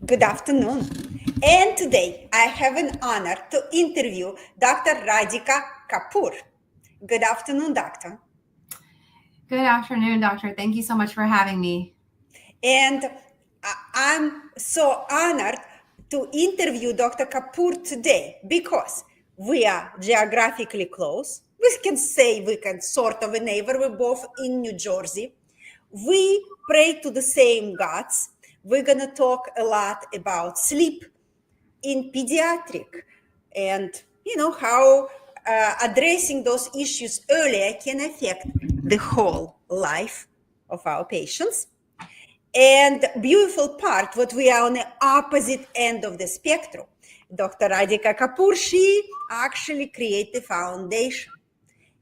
Good afternoon. And today I have an honor to interview Dr. Radhika Kapoor. Good afternoon, doctor. Good afternoon, doctor. Thank you so much for having me. And I'm so honored to interview Dr. Kapoor today because we are geographically close. We can sort of a neighbor. We're both in New Jersey. We pray to the same gods. We're going to talk a lot about sleep in pediatric and how addressing those issues earlier can affect the whole life of our patients. And beautiful part, what we are on the opposite end of the spectrum. Dr. Radhika Kapoor, she actually created the foundation.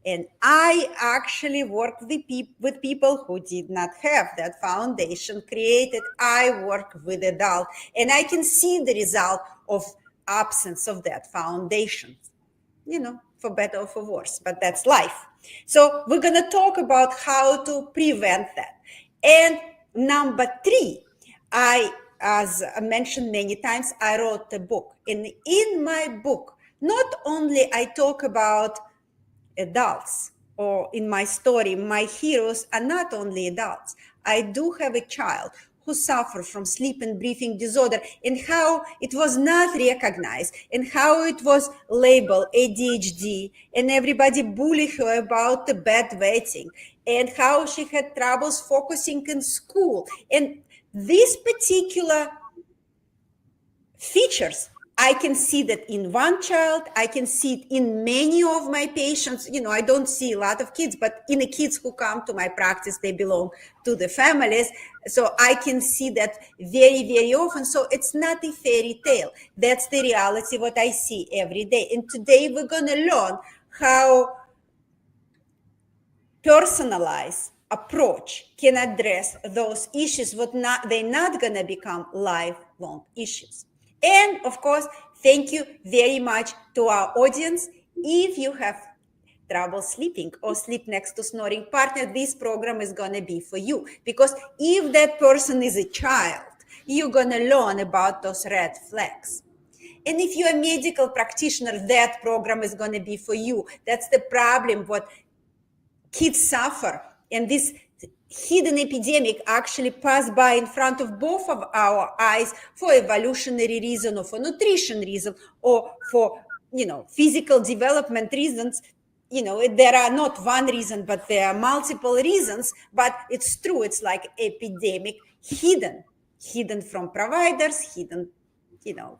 And I actually work with people who did not have that foundation created. I work with adults, and I can see the result of absence of that foundation, for better or for worse, but that's life. So we're going to talk about how to prevent that. And number three, as I mentioned many times, I wrote a book. And in my book, not only I talk about adults, or in my story, my heroes are not only adults. I do have a child who suffered from sleep and breathing disorder, and how it was not recognized, and how it was labeled ADHD, and everybody bullied her about the bedwetting, and how she had troubles focusing in school. And these particular features, I can see that in one child. I can see it in many of my patients. I don't see a lot of kids, but in the kids who come to my practice, they belong to the families. So I can see that very, very often. So it's not a fairy tale. That's the reality, what I see every day. And today we're going to learn how personalized approach can address those issues, they're not going to become lifelong issues. And of course, thank you very much to our audience. If you have trouble sleeping or sleep next to snoring partner, this program is going to be for you, because if that person is a child, you're going to learn about those red flags. And if you're a medical practitioner, that program is going to be for you. That's the problem, what kids suffer. And this hidden epidemic actually passed by in front of both of our eyes for evolutionary reason, or for nutrition reason, or for physical development reasons. There are not one reason, but there are multiple reasons. But it's true, it's like epidemic, hidden from providers, hidden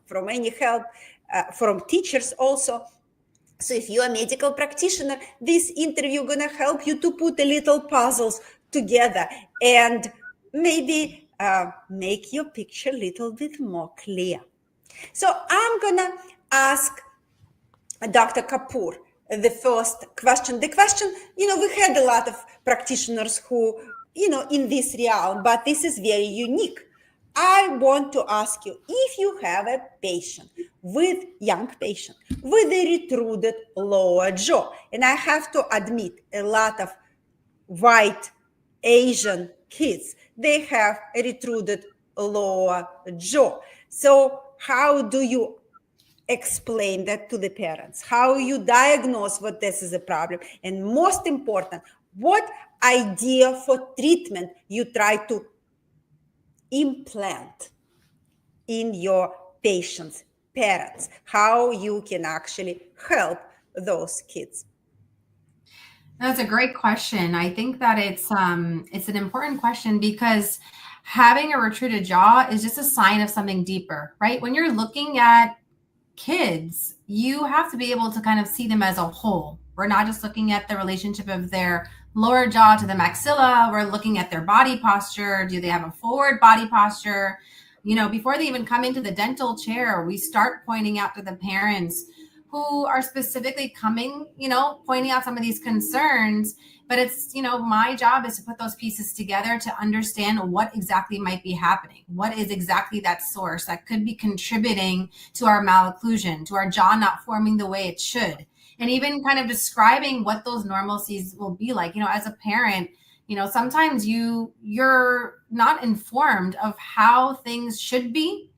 from any help, from teachers also. So if you're a medical practitioner, this interview gonna help you to put a little puzzles together and maybe make your picture a little bit more clear. So I'm gonna ask Dr. Kapoor the first question. The question, we had a lot of practitioners who, in this realm, but this is very unique. I want to ask you, if you have a young patient with a retruded lower jaw, and I have to admit, a lot of white Asian kids, they have a retruded lower jaw. So how do you explain that to the parents? How you diagnose what this is a problem? And most important, what idea for treatment you try to implant in your patients' parents, how you can actually help those kids? That's a great question. I think that it's an important question because having a retruded jaw is just a sign of something deeper, right? When you're looking at kids, you have to be able to kind of see them as a whole. We're not just looking at the relationship of their lower jaw to the maxilla. We're looking at their body posture. Do they have a forward body posture? Before they even come into the dental chair, we start pointing out to the parents who are specifically coming, pointing out some of these concerns. But it's, my job is to put those pieces together to understand what exactly might be happening. What is exactly that source that could be contributing to our malocclusion, to our jaw not forming the way it should. And even kind of describing what those normalcies will be like. As a parent, sometimes you're not informed of how things should be.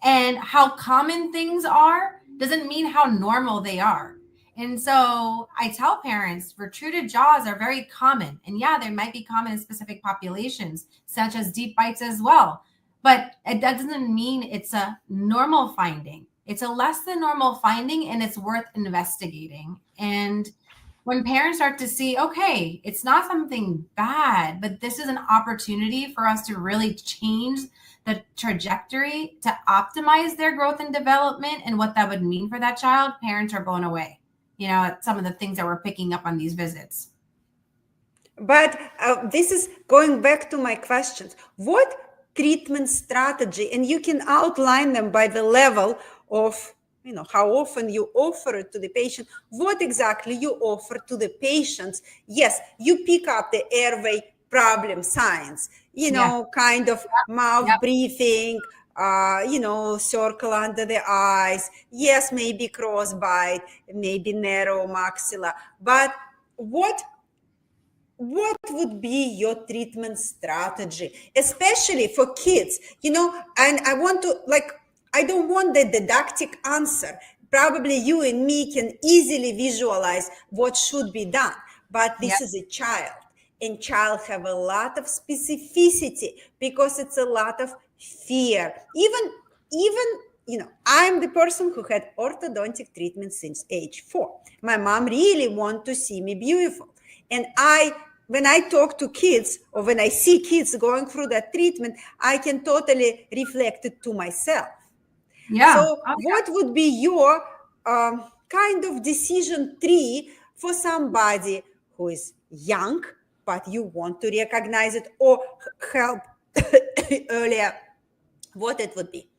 And how common things are doesn't mean how normal they are. And so I tell parents retruded jaws are very common. And yeah, they might be common in specific populations, such as deep bites as well. But that doesn't mean it's a normal finding. It's a less than normal finding, and it's worth investigating. And when parents start to see, okay, it's not something bad, but this is an opportunity for us to really change the trajectory to optimize their growth and development and what that would mean for that child, parents are blown away, at some of the things that we're picking up on these visits. But this is going back to my questions. What treatment strategy, and you can outline them by the level of, how often you offer it to the patient, what exactly you offer to the patients. Yes, you pick up the airway problem signs, kind of mouth breathing, circle under the eyes. Yes, maybe crossbite, maybe narrow maxilla. But what would be your treatment strategy, especially for kids? And I want to, I don't want the didactic answer. Probably you and me can easily visualize what should be done, but this is a child, and child have a lot of specificity because it's a lot of fear. Even I'm the person who had orthodontic treatment since age 4. My mom really want to see me beautiful. And when I talk to kids, or when I see kids going through that treatment, I can totally reflect it to myself. Yeah. So what would be your kind of decision tree for somebody who is young, but you want to recognize it or help earlier? What it would be?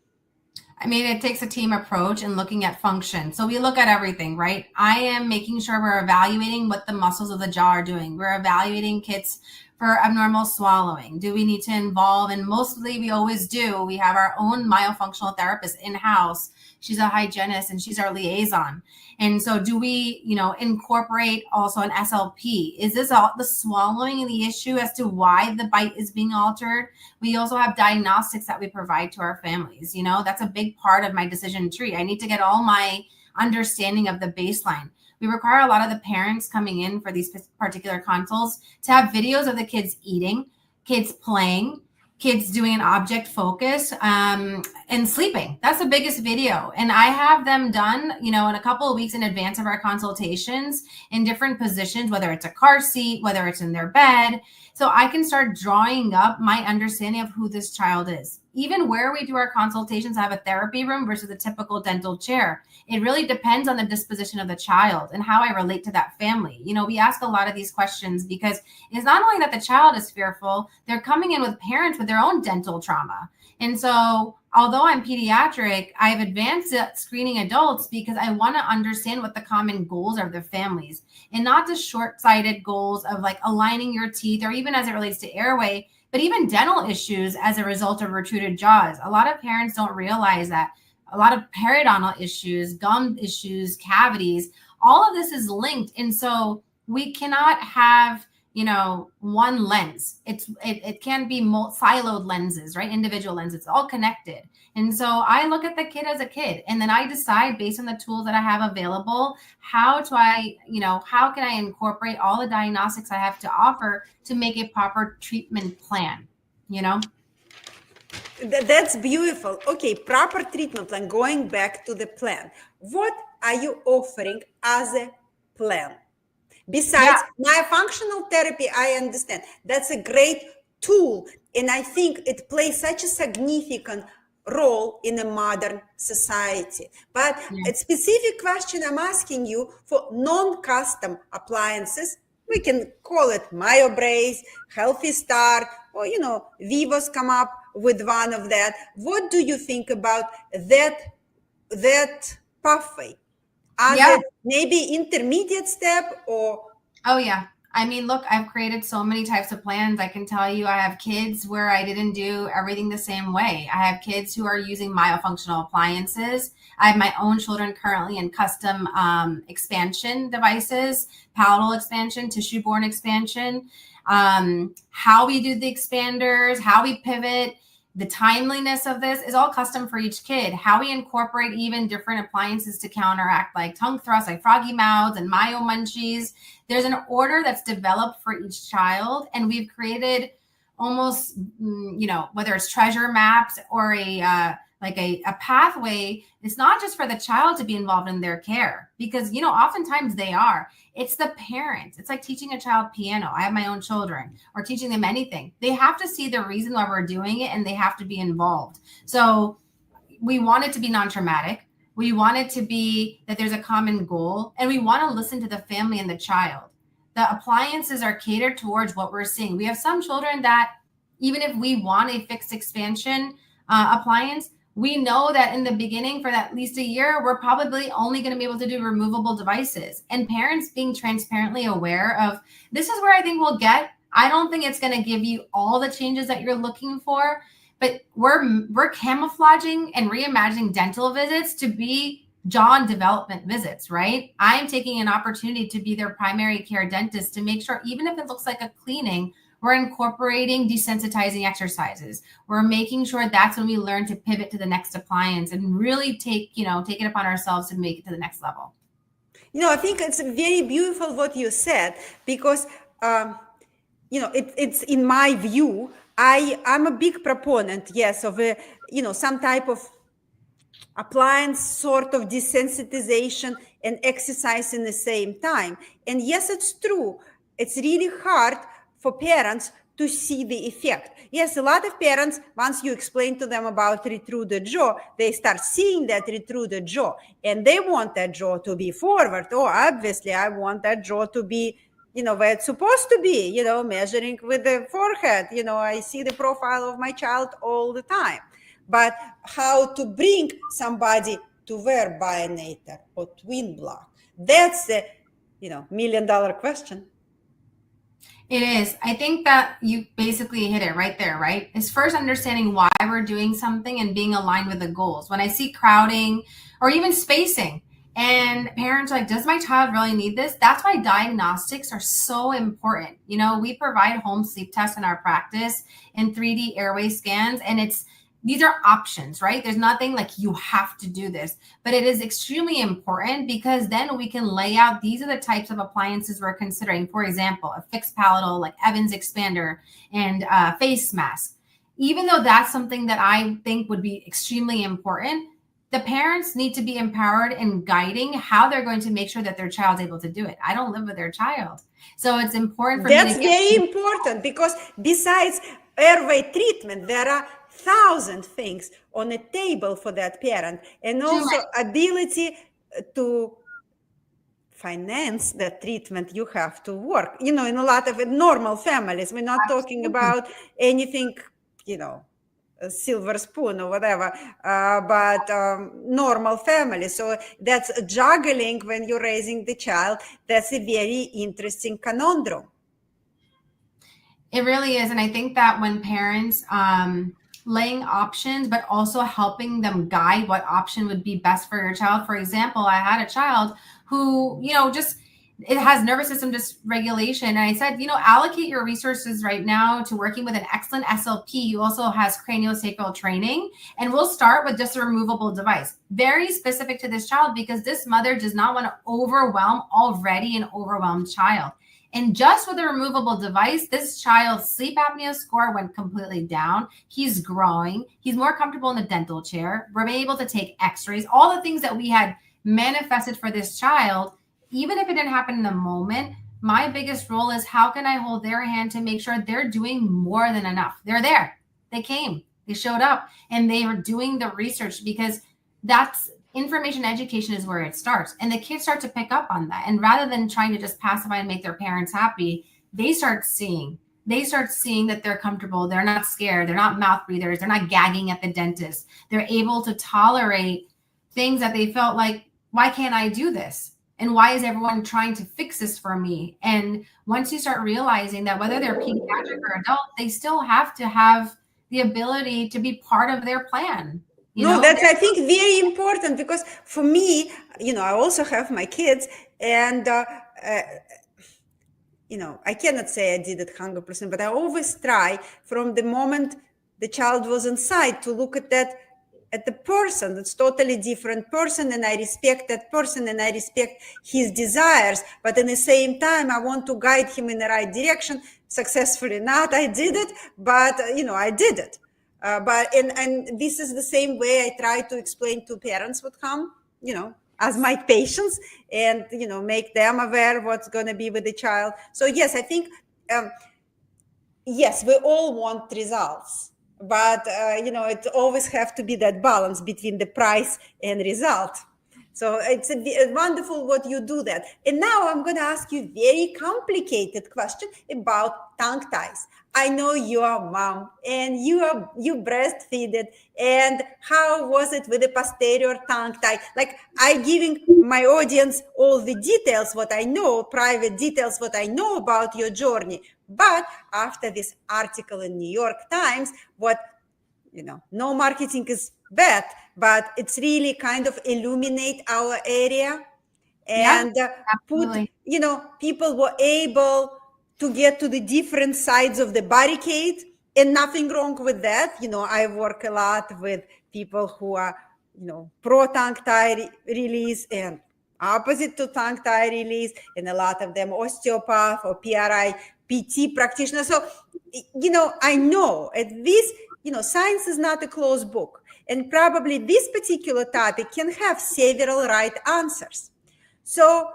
I mean, it takes a team approach and looking at function. So we look at everything, right? I am making sure we're evaluating what the muscles of the jaw are doing. We're evaluating kids for abnormal swallowing. Do we need to involve, and mostly we always do, we have our own myofunctional therapist in-house. She's a hygienist and she's our liaison. And so do we, incorporate also an SLP? Is this all the swallowing the issue as to why the bite is being altered? We also have diagnostics that we provide to our families. That's a big part of my decision tree. I need to get all my understanding of the baseline. We require a lot of the parents coming in for these particular consults to have videos of the kids eating, kids playing, kids doing an object focus, and sleeping. That's the biggest video. And I have them done, in a couple of weeks in advance of our consultations in different positions, whether it's a car seat, whether it's in their bed. So I can start drawing up my understanding of who this child is. Even where we do our consultations, I have a therapy room versus a typical dental chair. It really depends on the disposition of the child and how I relate to that family. We ask a lot of these questions because it's not only that the child is fearful, they're coming in with parents with their own dental trauma. And so although I'm pediatric, I've advanced at screening adults because I want to understand what the common goals are of their families, and not just short-sighted goals of aligning your teeth, or even as it relates to airway, but even dental issues as a result of retruded jaws. A lot of parents don't realize that a lot of periodontal issues, gum issues, cavities, all of this is linked. And so we cannot have, one lens. It can be siloed lenses, right? Individual lenses, it's all connected. And so I look at the kid as a kid, and then I decide based on the tools that I have available, how can I incorporate all the diagnostics I have to offer to make a proper treatment plan, That's beautiful. Okay, proper treatment plan, going back to the plan. What are you offering as a plan? Besides myofunctional therapy, I understand. That's a great tool. And I think it plays such a significant role in a modern society. But a specific question I'm asking you for non-custom appliances, we can call it MyoBrace, Healthy Start, or, Vivos come up with one of that. What do you think about that pathway? As maybe intermediate step or? Oh, yeah. I mean, look, I've created so many types of plans. I can tell you I have kids where I didn't do everything the same way. I have kids who are using myofunctional appliances. I have my own children currently in custom expansion devices, palatal expansion, tissue-borne expansion, how we do the expanders, how we pivot. the timeliness of this is all custom for each kid. How we incorporate even different appliances to counteract like tongue thrusts, like froggy mouths and myo munchies. There's an order that's developed for each child, and we've created almost, whether it's treasure maps or a pathway. It's not just for the child to be involved in their care, because, oftentimes they are. It's the parents. It's like teaching a child piano. I have my own children, or teaching them anything. They have to see the reason why we're doing it, and they have to be involved. So we want it to be non-traumatic. We want it to be that there's a common goal, and we want to listen to the family and the child. The appliances are catered towards what we're seeing. We have some children that, even if we want a fixed expansion appliance, we know that in the beginning, for at least a year, we're probably only going to be able to do removable devices. And parents being transparently aware of, this is where I think we'll get. I don't think it's going to give you all the changes that you're looking for, but we're camouflaging and reimagining dental visits to be jaw and development visits, right? I'm taking an opportunity to be their primary care dentist to make sure, even if it looks like a cleaning, we're incorporating desensitizing exercises. We're making sure that's when we learn to pivot to the next appliance and really take it upon ourselves to make it to the next level. I think it's very beautiful what you said, because, it's in my view, I'm a big proponent, yes, of some type of appliance sort of desensitization and exercise in the same time. And yes, it's true. It's really hard for parents to see the effect. Yes, a lot of parents, once you explain to them about retruded jaw, they start seeing that retruded jaw, and they want that jaw to be forward. Oh, obviously, I want that jaw to be, where it's supposed to be, measuring with the forehead. I see the profile of my child all the time. But how to bring somebody to wear bionator or twin block? That's the, $1 million question. It is. I think that you basically hit it right there, right? It's first understanding why we're doing something and being aligned with the goals. When I see crowding or even spacing, and parents are like, does my child really need this? That's why diagnostics are so important. We provide home sleep tests in our practice and 3D airway scans, and these are options, right? There's nothing like you have to do this, but it is extremely important, because then we can lay out, these are the types of appliances we're considering. For example, a fixed palatal like Evans expander and face mask. Even though that's something that I think would be extremely important, the parents need to be empowered in guiding how they're going to make sure that their child's able to do it. I don't live with their child. So it's important for That's very important, because besides airway treatment, there are 1,000 things on a table for that parent, and also ability to finance that treatment. You have to work, in a lot of normal families. We're not talking about anything, a silver spoon or whatever, but normal families. So that's juggling when you're raising the child. That's a very interesting conundrum. It really is. And I think that when parents, laying options, but also helping them guide what option would be best for your child. For example, I had a child who, it has nervous system dysregulation. And I said, allocate your resources right now to working with an excellent SLP who also has craniosacral training. And we'll start with just a removable device, very specific to this child, because this mother does not want to overwhelm already an overwhelmed child. And just with a removable device, this child's sleep apnea score went completely down. He's growing. He's more comfortable in the dental chair. We're able to take x-rays, all the things that we had manifested for this child. Even if it didn't happen in the moment, my biggest role is how can I hold their hand to make sure they're doing more than enough? They're there. They came. They showed up, and they were doing the research, because that's information education is where it starts. And the kids start to pick up on that. And rather than trying to just pacify and make their parents happy, they start seeing that they're comfortable. They're not scared. They're not mouth breathers. They're not gagging at the dentist. They're able to tolerate things that they felt like, why can't I do this? And why is everyone trying to fix this for me? And once you start realizing that whether they're pediatric or adult, they still have to have the ability to be part of their plan. That's, I think, very important, because for me, I also have my kids, and, I cannot say I did it 100%, but I always try from the moment the child was inside, to look at that, at the person. It's totally different person, and I respect that person and I respect his desires, but in the same time I want to guide him in the right direction. Successfully not, I did it, but I did it. But and this is the same way I try to explain to parents would come, as my patients, and make them aware what's going to be with the child. So yes, I think yes, we all want results, but it always have to be that balance between the price and result. So it's wonderful what you do that. And now I'm going to ask you a very complicated question about tongue ties. I know you are a mom and you breastfeeded, and how was it with the posterior tongue tie? Like, I giving my audience all the details, what I know, private details, what I know about your journey. But after this article in New York Times, what no marketing is bad, but it's really kind of illuminate our area, and put, Absolutely. people were able to get to the different sides of the barricade, and nothing wrong with that. I work a lot with people who are, pro tongue tie release and opposite to tongue tie release, and a lot of them osteopath or PRI, PT practitioners. So, I know at this, science is not a closed book, and probably this particular topic can have several right answers. So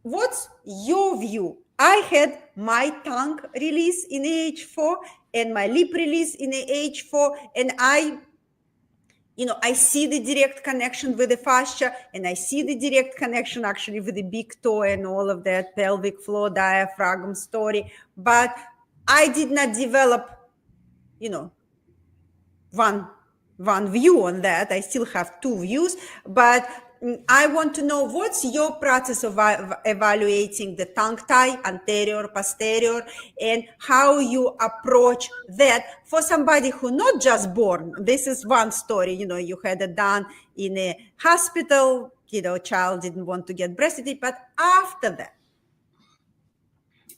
what's your view? I had my tongue release in age 4 and my lip release in age 4, and I see the direct connection with the fascia, and I see the direct connection actually with the big toe and all of that pelvic floor diaphragm story. But I did not develop, one view on that. I still have two views, but I want to know, what's your process of evaluating the tongue tie, anterior, posterior, and how you approach that for somebody who not just born. This is one story, you had it done in a hospital, child didn't want to get breastfed, but after that.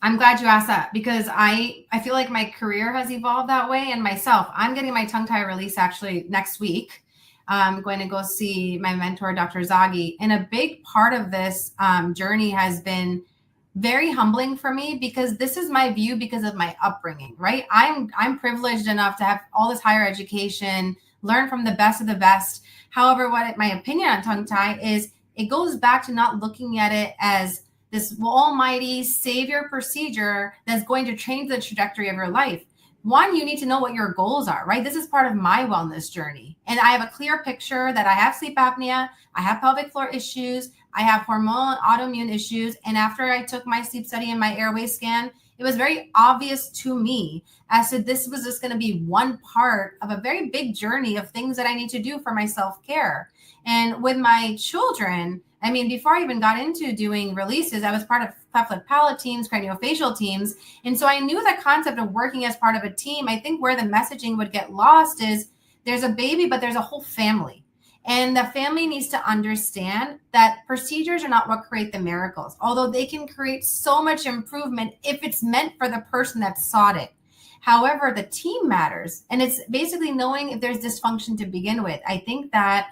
I'm glad you asked that, because I feel like my career has evolved that way, and myself. I'm getting my tongue tie release actually next week. I'm going to go see my mentor, Dr. Zagi. And a big part of this journey has been very humbling for me, because this is my view because of my upbringing, right? I'm privileged enough to have all this higher education, learn from the best of the best. However, my opinion on tongue tie is, it goes back to not looking at it as this almighty savior procedure that's going to change the trajectory of your life. One, you need to know what your goals are, right? This is part of my wellness journey. And I have a clear picture that I have sleep apnea, I have pelvic floor issues, I have hormonal autoimmune issues. And after I took my sleep study and my airway scan, it was very obvious to me as to this was just going to be one part of a very big journey of things that I need to do for my self-care. And with my children, I mean, before I even got into doing releases, I was part of cleft palate teams, craniofacial teams. And so I knew the concept of working as part of a team. I think where the messaging would get lost is, there's a baby, but there's a whole family. And the family needs to understand that procedures are not what create the miracles, although they can create so much improvement if it's meant for the person that sought it. However, the team matters. And it's basically knowing if there's dysfunction to begin with. I think that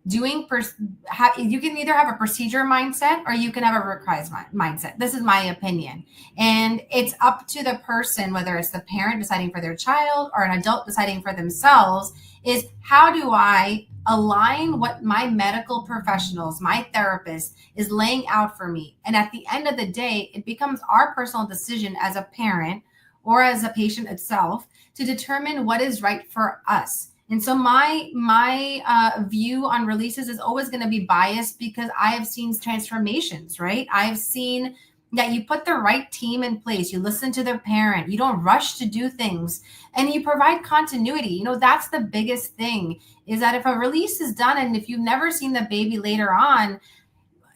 you can either have a procedure mindset or you can have a root cause mindset. This is my opinion. And it's up to the person, whether it's the parent deciding for their child or an adult deciding for themselves, is how do I align what my medical professionals, my therapist is laying out for me. And at the end of the day, it becomes our personal decision as a parent or as a patient itself to determine what is right for us. And so my view on releases is always going to be biased, because I have seen transformations, right? I've seen that you put the right team in place, you listen to the parent, you don't rush to do things, and you provide continuity. That's the biggest thing, is that if a release is done and if you've never seen the baby later on,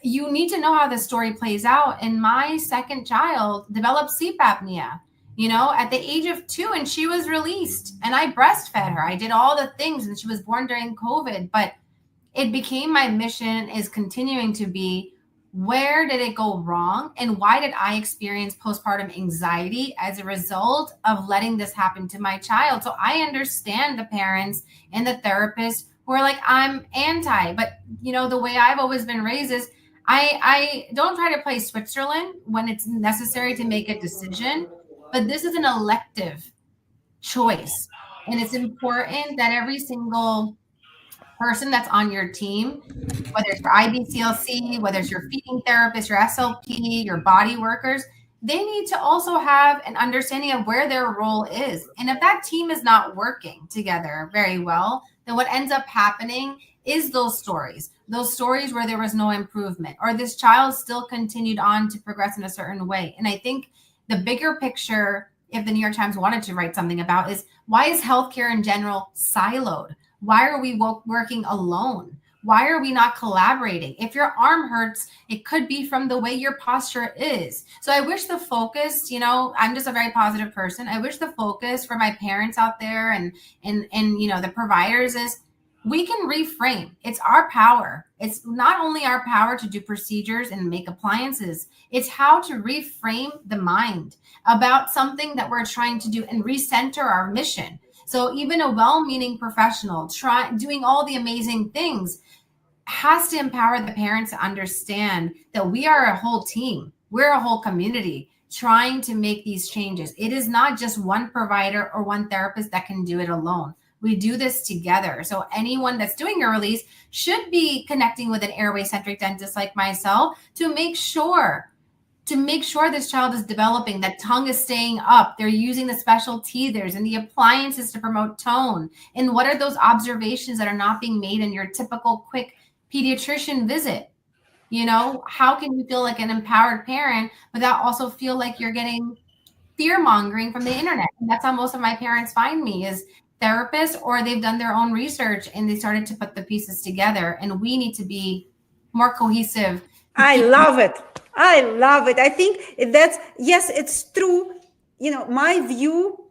you need to know how the story plays out. And my second child developed sleep apnea, at the age of 2, and she was released, and I breastfed her. I did all the things, and she was born during COVID, but it became my mission is continuing to be, where did it go wrong? And why did I experience postpartum anxiety as a result of letting this happen to my child? So I understand the parents and the therapists who are like, I'm anti, but the way I've always been raised is I don't try to play Switzerland when it's necessary to make a decision, but this is an elective choice. And it's important that every single person that's on your team, whether it's your IBCLC, whether it's your feeding therapist, your SLP, your body workers, they need to also have an understanding of where their role is. And if that team is not working together very well, then what ends up happening is those stories where there was no improvement, or this child still continued on to progress in a certain way. And I think the bigger picture, if the New York Times wanted to write something about, is why is healthcare in general siloed? Why are we working alone? Why are we not collaborating? If your arm hurts, it could be from the way your posture is. So I wish the focus, I'm just a very positive person. I wish the focus for my parents out there and the providers is we can reframe. It's our power. It's not only our power to do procedures and make appliances. It's how to reframe the mind about something that we're trying to do and recenter our mission. So even a well-meaning professional doing all the amazing things has to empower the parents to understand that we are a whole team. We're a whole community trying to make these changes. It is not just one provider or one therapist that can do it alone. We do this together. So anyone that's doing a release should be connecting with an airway-centric dentist like myself to make sure this child is developing, that tongue is staying up. They're using the special teethers and the appliances to promote tone. And what are those observations that are not being made in your typical quick pediatrician visit? How can you feel like an empowered parent without also feel like you're getting fear mongering from the internet? And that's how most of my parents find me, is therapists, or they've done their own research and they started to put the pieces together. And we need to be more cohesive. I love it. I think yes, it's true. My view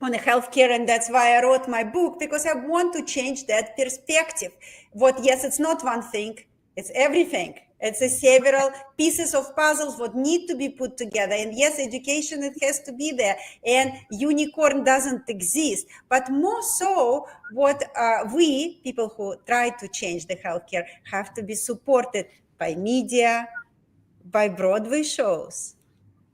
on healthcare, and that's why I wrote my book, because I want to change that perspective. Yes, it's not one thing, it's everything. It's several pieces of puzzles what need to be put together. And yes, education, it has to be there. And unicorn doesn't exist. But more so, what we, people who try to change the healthcare, have to be supported by media, by Broadway shows,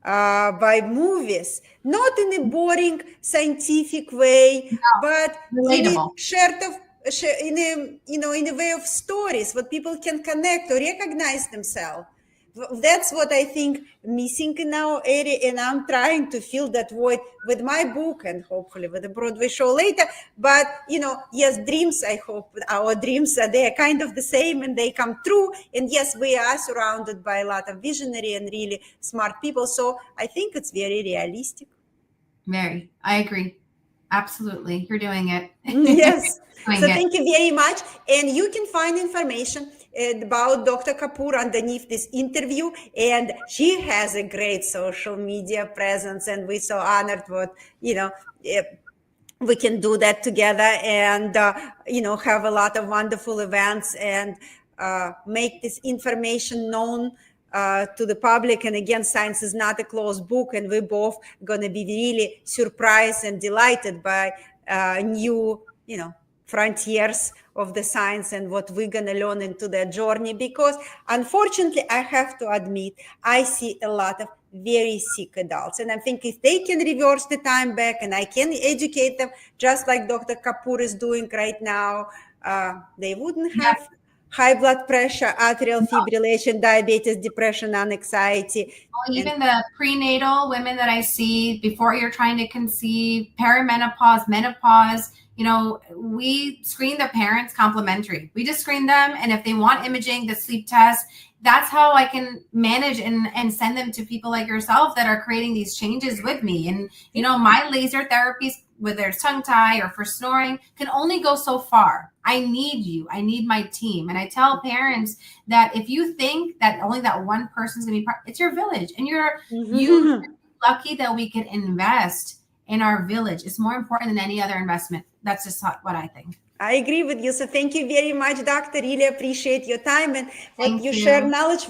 by movies, not in a boring scientific way, but relatable. in a way of stories, what people can connect or recognize themselves. That's what I think missing in our area, and I'm trying to fill that void with my book and hopefully with the Broadway show later. But yes, dreams, I hope our dreams they're kind of the same and they come true. And yes, we are surrounded by a lot of visionary and really smart people. So I think it's very realistic. Mary, I agree. Absolutely. You're doing it. Yes. Thank you very much. And you can find information about Dr. Kapoor underneath this interview. And she has a great social media presence. And we're so honored what, we can do that together and, have a lot of wonderful events and make this information known to the public. And again, science is not a closed book, and we're both going to be really surprised and delighted by new, frontiers of the science and what we're going to learn into their journey. Because unfortunately, I have to admit, I see a lot of very sick adults. And I think if they can reverse the time back and I can educate them, just like Dr. Kapoor is doing right now, they wouldn't have high blood pressure, atrial fibrillation, diabetes, depression, and anxiety. Well, even the prenatal women that I see before you're trying to conceive, perimenopause, menopause, we screen the parents complimentary. We just screen them. And if they want imaging, the sleep test, that's how I can manage and send them to people like yourself that are creating these changes with me. And, my laser therapies, whether it's tongue tie or for snoring, can only go so far. I need you. I need my team. And I tell parents that if you think that only that one person's going to be part, it's your village. And you're lucky that we can invest in our village. It's more important than any other investment. That's just what I think. I agree with you. So thank you very much, Doctor. Really appreciate your time and what you share knowledge with